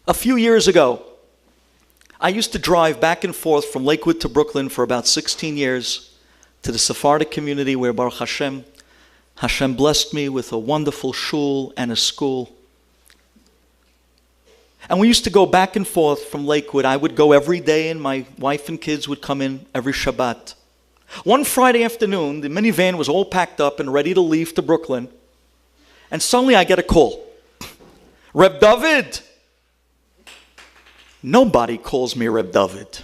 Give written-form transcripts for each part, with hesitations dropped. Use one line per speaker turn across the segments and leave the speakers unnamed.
A few years ago, I used to drive back and forth from Lakewood to Brooklyn for about 16 years to the Sephardic community where Baruch Hashem blessed me with a wonderful shul and a school. And we used to go back and forth from Lakewood. I would go every day and my wife and kids would come in every Shabbat. One Friday afternoon, the minivan was all packed up and ready to leave to Brooklyn. And suddenly I get a call. Reb David. Nobody calls me Reb David.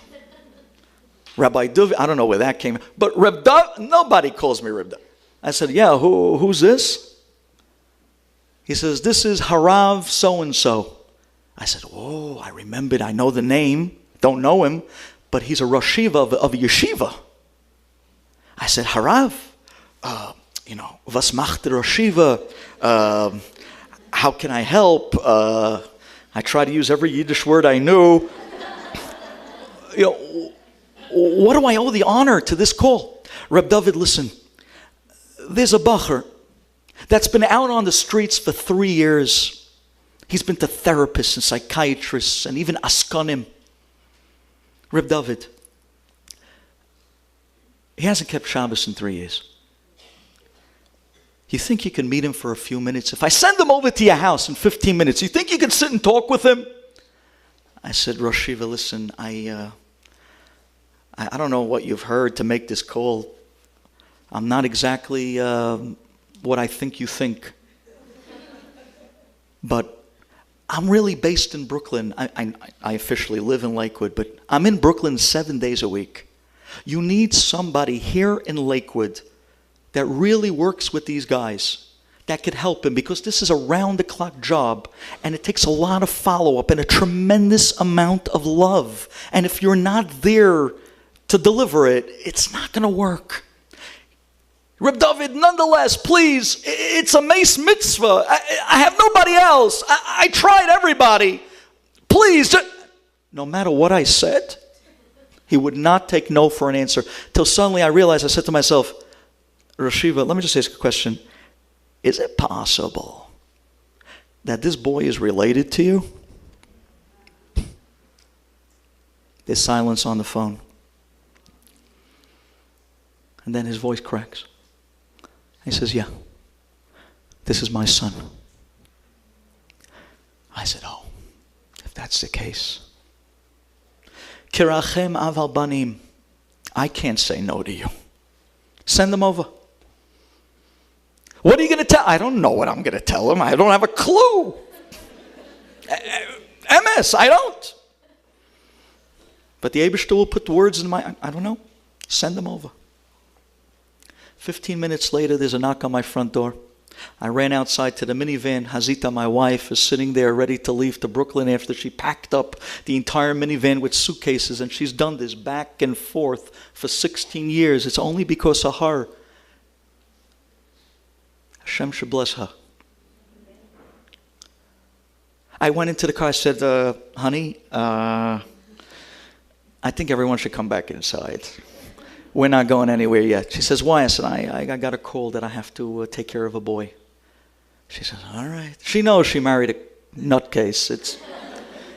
Rabbi David, I don't know where that came from. But Reb David, nobody calls me Reb David. I said, yeah, who's this? He says, this is Harav so-and-so. I said, oh, I remembered. I know the name. Don't know him. But he's a Rosh Yeshiva of a yeshiva. I said, Harav, was macht der Rosh Yeshiva? How can I help? I try to use every Yiddish word I knew. What do I owe the honor to this call? Reb David, listen. There's a bacher that's been out on the streets for 3 years. He's been to therapists and psychiatrists and even askanim. Reb David, he hasn't kept Shabbos in 3 years. You think you can meet him for a few minutes? If I send him over to your house in 15 minutes, you think you can sit and talk with him? I said, Rosh Yeshiva, listen, I don't know what you've heard to make this call. I'm not exactly what I think you think. But I'm really based in Brooklyn. I officially live in Lakewood, but I'm in Brooklyn 7 days a week. You need somebody here in Lakewood that really works with these guys, that could help him, because this is a round-the-clock job, and it takes a lot of follow-up and a tremendous amount of love. And if you're not there to deliver it, it's not going to work. Reb David, nonetheless, please, it's a mace mitzvah. I have nobody else. I tried everybody. Please. No matter what I said, he would not take no for an answer. Till suddenly I realized, I said to myself, Rosh Yeshiva, let me just ask a question. Is it possible that this boy is related to you? There's silence on the phone. And then his voice cracks. He says, yeah, this is my son. I said, oh, if that's the case. Kirachem aval banim. I can't say no to you. Send them over. What are you going to tell? I don't know what I'm going to tell him. I don't have a clue. MS, I don't. But the Eibishter will put the words in my, I don't know. Send them over. 15 minutes later, there's a knock on my front door. I ran outside to the minivan. Hazita, my wife, is sitting there ready to leave to Brooklyn after she packed up the entire minivan with suitcases, and she's done this back and forth for 16 years. It's only because of her. Hashem should bless her. I went into the car. I said, honey, I think everyone should come back inside. We're not going anywhere yet. She says, why? I said, I got a call that I have to take care of a boy. She says, all right. She knows she married a nutcase.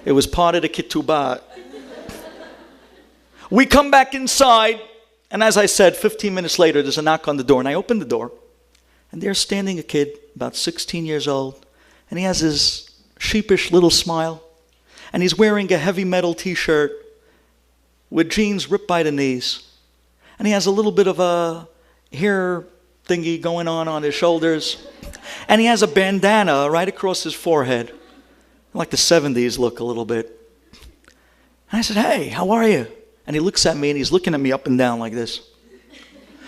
It was part of the ketubah. We come back inside, and as I said, 15 minutes later, there's a knock on the door, and I open the door, and there's standing a kid, about 16 years old, and he has his sheepish little smile, and he's wearing a heavy metal t-shirt with jeans ripped by the knees. And he has a little bit of a hair thingy going on his shoulders. And he has a bandana right across his forehead. Like the 70s look a little bit. And I said, hey, how are you? And he looks at me and he's looking at me up and down like this.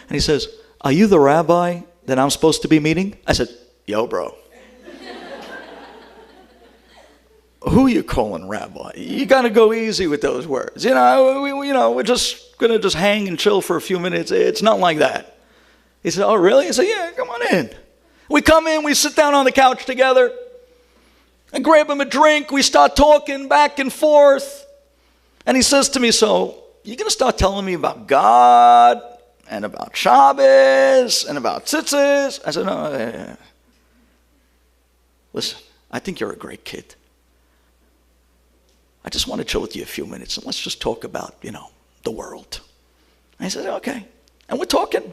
And he says, are you the rabbi that I'm supposed to be meeting? I said, yo, bro. Who you calling rabbi? You got to go easy with those words. We're just going to just hang and chill for a few minutes. It's not like that. He said, oh, really? I said, yeah, come on in. We come in, we sit down on the couch together. I grab him a drink. We start talking back and forth. And he says to me, so you're going to start telling me about God and about Shabbos and about tzitzis? I said, no. Yeah. Listen, I think you're a great kid. just want to chill with you a few minutes and let's just talk about, the world. I said, okay. And we're talking.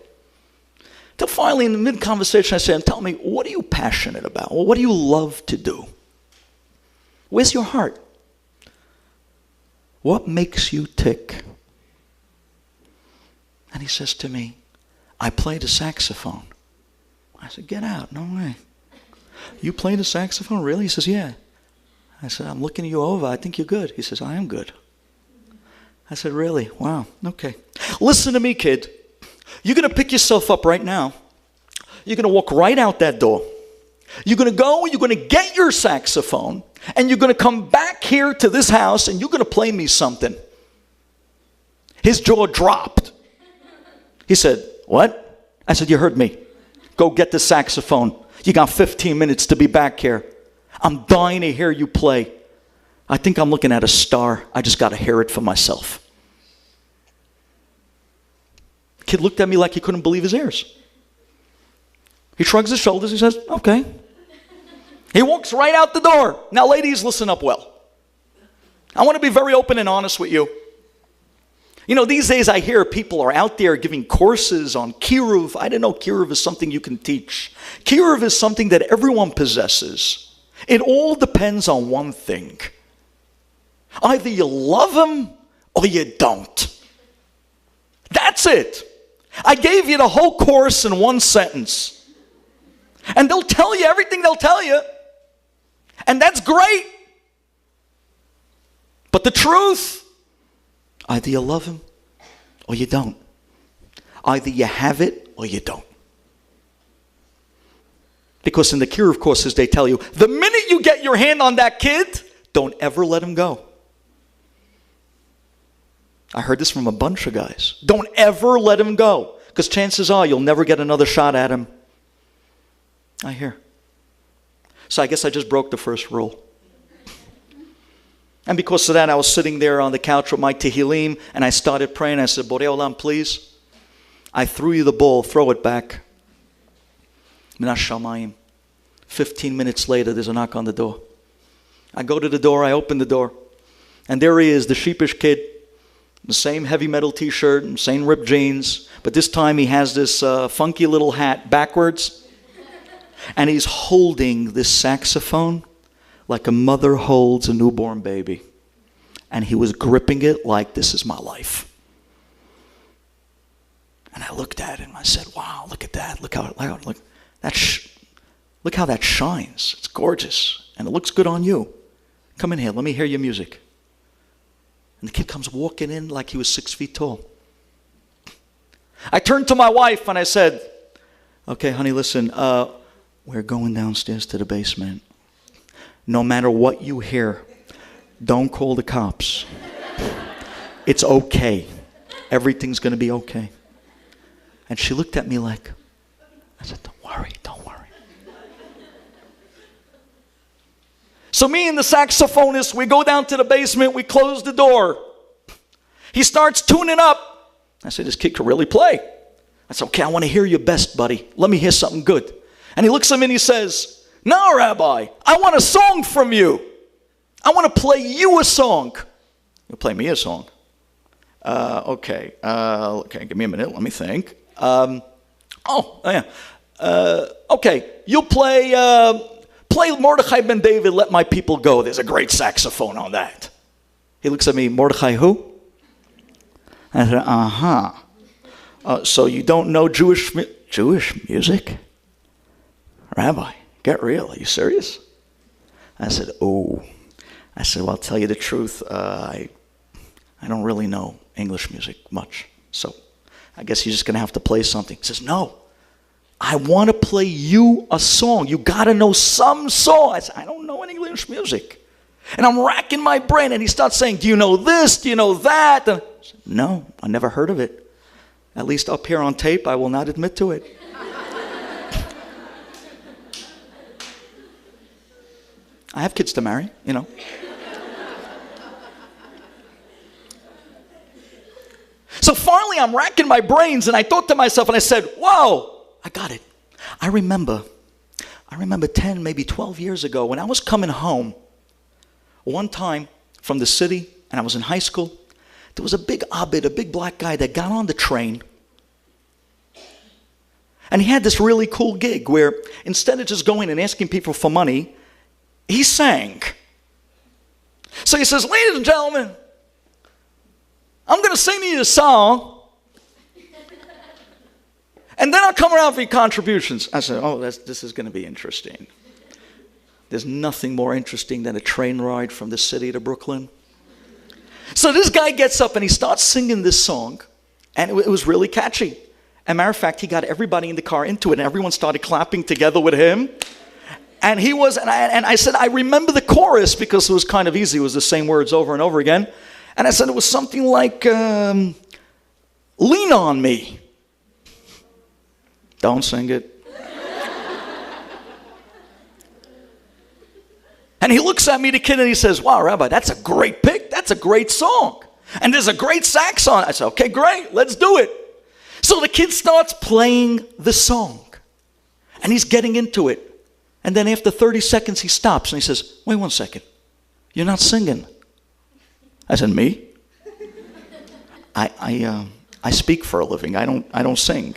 Till finally in the mid-conversation I said, tell me, what are you passionate about? Well, what do you love to do? Where's your heart? What makes you tick? And he says to me, I play the saxophone. I said, get out, no way. You play the saxophone, really? He says, yeah. I said, I'm looking you over, I think you're good. He says, I am good. I said, really? Wow, okay. Listen to me, kid. You're going to pick yourself up right now. You're going to walk right out that door. You're going to go, you're going to get your saxophone, and you're going to come back here to this house, and you're going to play me something. His jaw dropped. He said, what? I said, you heard me. Go get the saxophone. You got 15 minutes to be back here. I'm dying to hear you play. I think I'm looking at a star. I just got to hear it for myself. The kid looked at me like he couldn't believe his ears. He shrugs his shoulders. He says, okay. He walks right out the door. Now, ladies, listen up well. I want to be very open and honest with you. These days I hear people are out there giving courses on kiruv. I didn't know kiruv is something you can teach. Kiruv is something that everyone possesses. It all depends on one thing. Either you love him or you don't. That's it. I gave you the whole course in one sentence. And they'll tell you everything they'll tell you. And that's great. But the truth, either you love him or you don't. Either you have it or you don't. Because in the kiruv courses they tell you, the minute you get your hand on that kid, don't ever let him go. I heard this from a bunch of guys. Don't ever let him go. Because chances are you'll never get another shot at him. I hear. So I guess I just broke the first rule. And because of that, I was sitting there on the couch with my Tehillim, and I started praying. I said, Borei Olam, please, I threw you the ball, throw it back. Minash Shamayim. 15 minutes later, there's a knock on the door. I go to the door, I open the door, and there he is, the sheepish kid, the same heavy metal t-shirt, and same ripped jeans, but this time he has this funky little hat backwards, and he's holding this saxophone like a mother holds a newborn baby. And he was gripping it like, this is my life. And I looked at it and I said, wow, look at that. Look how that shines. It's gorgeous. And it looks good on you. Come in here. Let me hear your music. And the kid comes walking in like he was 6 feet tall. I turned to my wife and I said, okay, honey, listen, we're going downstairs to the basement. No matter what you hear, don't call the cops. It's okay. Everything's going to be okay. And she looked at me like, I said, don't worry. So me and the saxophonist, we go down to the basement, we close the door. He starts tuning up. I said, this kid could really play. I said, okay, I want to hear your best, buddy. Let me hear something good. And he looks at me and he says, no, Rabbi, I want a song from you. I want to play you a song. You'll play me a song. Okay, give me a minute, let me think. Okay, you'll play Mordechai ben David, Let My People Go. There's a great saxophone on that. He looks at me, Mordechai who? I said, so you don't know Jewish music? Rabbi, get real. Are you serious? I said, well, I'll tell you the truth. I don't really know English music much. So I guess you're just going to have to play something. He says, no, I want to play you a song. You got to know some song. I said, I don't know any English music. And I'm racking my brain. And he starts saying, do you know this? Do you know that? And I said, no, I never heard of it. At least up here on tape, I will not admit to it. I have kids to marry, So finally, I'm racking my brains, and I thought to myself, and I said, whoa, I got it. I remember 10, maybe 12 years ago, when I was coming home, one time from the city, and I was in high school. There was a big Abid, a big black guy that got on the train. And he had this really cool gig where instead of just going and asking people for money, he sang. So he says, ladies and gentlemen, I'm going to sing to you a song, and then I'll come around for your contributions. I said, oh, this is going to be interesting. There's nothing more interesting than a train ride from the city to Brooklyn. So this guy gets up and he starts singing this song, and it was really catchy. As a matter of fact, he got everybody in the car into it, and everyone started clapping together with him. And I said, I remember the chorus because it was kind of easy. It was the same words over and over again. And I said it was something like, lean on me. Don't sing it. And he looks at me, the kid, and he says, wow, Rabbi, that's a great pick. That's a great song. And there's a great sax on it. I said, okay, great, let's do it. So the kid starts playing the song. And he's getting into it. And then after 30 seconds, he stops and he says, wait 1 second. You're not singing. I said, me? I speak for a living. I don't sing.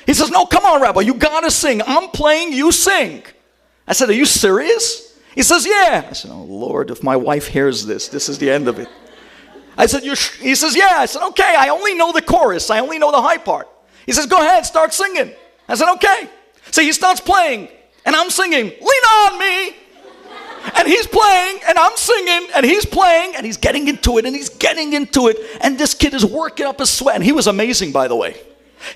He says, no, come on, Rabbi, you gotta sing. I'm playing, you sing. I said, are you serious? He says, yeah. I said, oh, Lord, if my wife hears this is the end of it. I said, he says, yeah. I said, okay, I only know the chorus. I only know the high part. He says, go ahead, start singing. I said, okay. So he starts playing, and I'm singing, lean on me. And he's playing, and I'm singing, and he's playing, and he's getting into it, and he's getting into it. And this kid is working up a sweat. And he was amazing, by the way.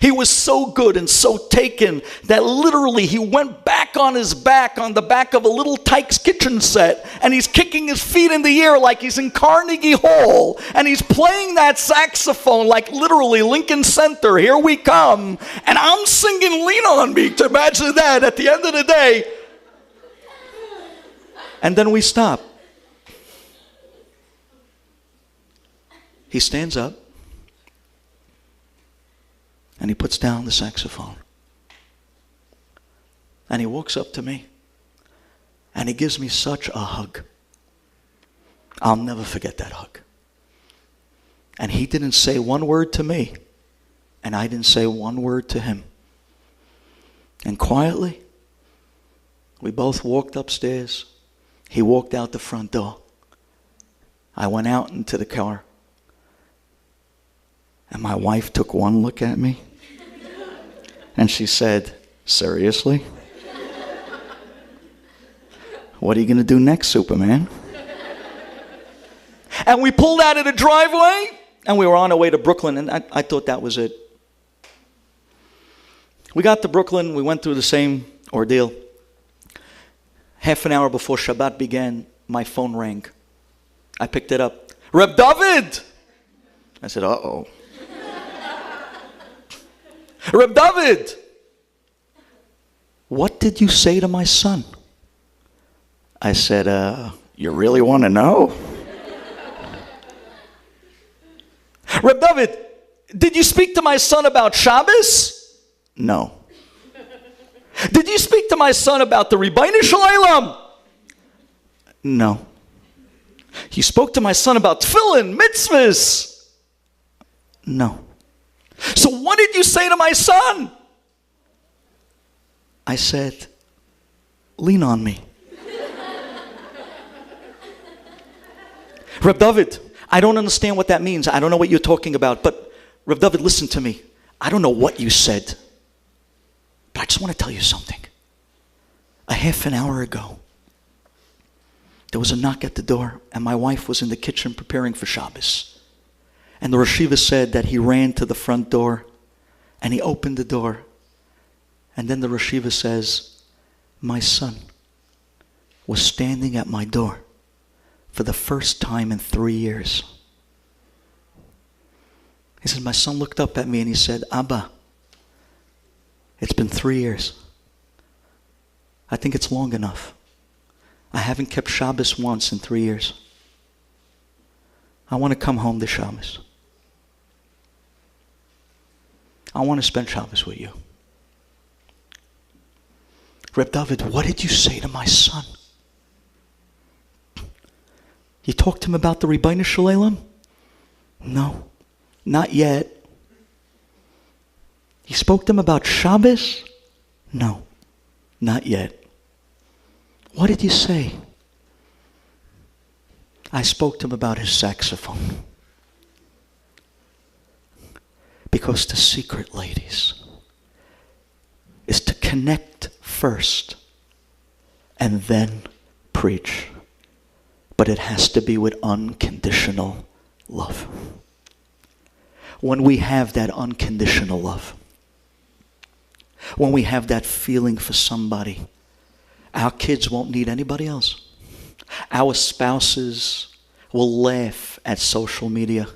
He was so good and so taken that literally he went back on his back on the back of a little Tyke's kitchen set, and he's kicking his feet in the air like he's in Carnegie Hall, and he's playing that saxophone like literally Lincoln Center, here we come, and I'm singing Lean On Me. To imagine that at the end of the day. And then we stop. He stands up. And he puts down the saxophone. And he walks up to me. And he gives me such a hug. I'll never forget that hug. And he didn't say one word to me. And I didn't say one word to him. And quietly, we both walked upstairs. He walked out the front door. I went out into the car. And my wife took one look at me, and she said, seriously? What are you going to do next, Superman? And we pulled out of the driveway, and we were on our way to Brooklyn, and I thought that was it. We got to Brooklyn, we went through the same ordeal. Half an hour before Shabbat began, my phone rang. I picked it up. Reb David! I said, uh-oh. Reb David, what did you say to my son? I said, you really want to know? Reb David, did you speak to my son about Shabbos? No. Did you speak to my son about the Ribono Shel Olam? No. You spoke to my son about tefillin, mitzvahs? No. So what did you say to my son? I said, lean on me. Reb David, I don't understand what that means. I don't know what you're talking about. But Reb David, listen to me. I don't know what you said. But I just want to tell you something. A half an hour ago, there was a knock at the door, and my wife was in the kitchen preparing for Shabbos. And the Rosh Yeshiva said that he ran to the front door and he opened the door. And then the Rosh Yeshiva says, my son was standing at my door for the first time in 3 years. He says, my son looked up at me and he said, Abba, it's been 3 years. I think it's long enough. I haven't kept Shabbos once in 3 years. I want to come home to Shabbos. I want to spend Shabbos with you. Reb David, what did you say to my son? You talked to him about the Ribono Shel Olam? No, not yet. You spoke to him about Shabbos? No, not yet. What did you say? I spoke to him about his saxophone. Because the secret, ladies, is to connect first and then preach. But it has to be with unconditional love. When we have that unconditional love, when we have that feeling for somebody, our kids won't need anybody else. Our spouses will laugh at social media.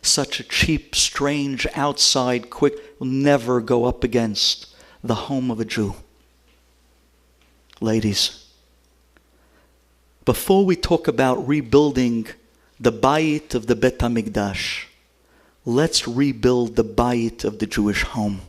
Such a cheap, strange, outside, quick, will never go up against the home of a Jew. Ladies, before we talk about rebuilding the Bayit of the Bet HaMikdash, let's rebuild the Bayit of the Jewish home.